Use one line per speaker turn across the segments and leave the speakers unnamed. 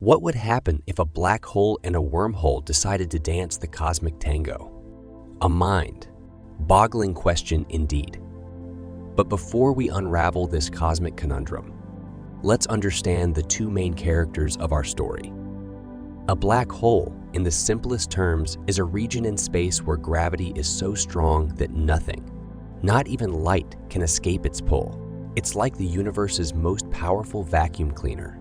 What would happen if a black hole and a wormhole decided to dance the cosmic tango? A mind-boggling question indeed. But before we unravel this cosmic conundrum, let's understand the two main characters of our story. A black hole, in the simplest terms, is a region in space where gravity is so strong that nothing, not even light, can escape its pull. It's like the universe's most powerful vacuum cleaner,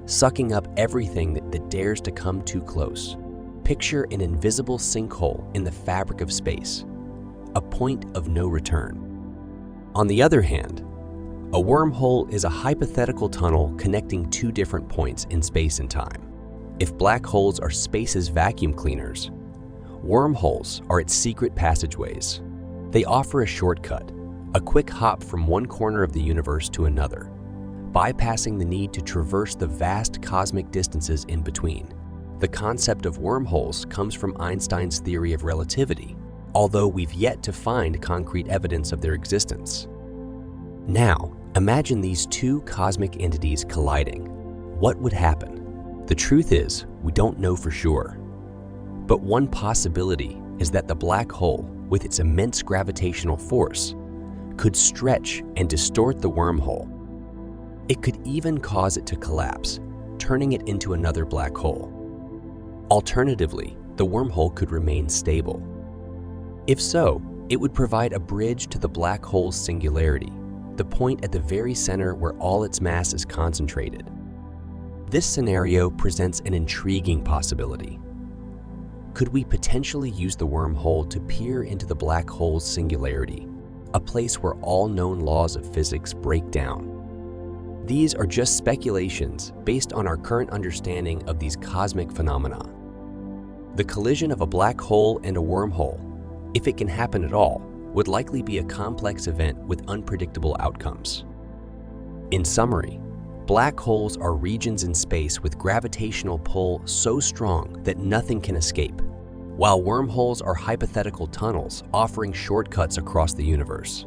sucking up everything that dares to come too close. Picture an invisible sinkhole in the fabric of space, a point of no return. On the other hand, a wormhole is a hypothetical tunnel connecting two different points in space and time. If black holes are space's vacuum cleaners, wormholes are its secret passageways. They offer a shortcut, a quick hop from one corner of the universe to another, bypassing the need to traverse the vast cosmic distances in between. The concept of wormholes comes from Einstein's theory of relativity, although we've yet to find concrete evidence of their existence. Now, imagine these two cosmic entities colliding. What would happen? The truth is, we don't know for sure. But one possibility is that the black hole, with its immense gravitational force, could stretch and distort the wormhole. It could even cause it to collapse, turning it into another black hole. Alternatively, the wormhole could remain stable. If so, it would provide a bridge to the black hole's singularity, the point at the very center where all its mass is concentrated. This scenario presents an intriguing possibility. Could we potentially use the wormhole to peer into the black hole's singularity, a place where all known laws of physics break down? These are just speculations based on our current understanding of these cosmic phenomena. The collision of a black hole and a wormhole, if it can happen at all, would likely be a complex event with unpredictable outcomes. In summary, black holes are regions in space with gravitational pull so strong that nothing can escape, while wormholes are hypothetical tunnels offering shortcuts across the universe.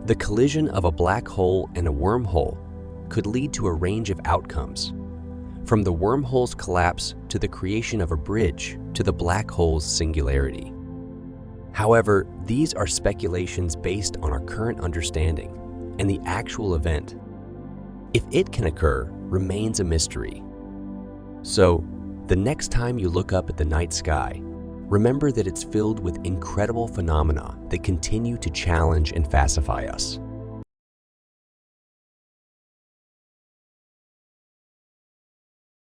The collision of a black hole and a wormhole could lead to a range of outcomes, from the wormhole's collapse to the creation of a bridge to the black hole's singularity. However, these are speculations based on our current understanding, and the actual event, if it can occur, remains a mystery. So, the next time you look up at the night sky, remember that it's filled with incredible phenomena that continue to challenge and fascify us.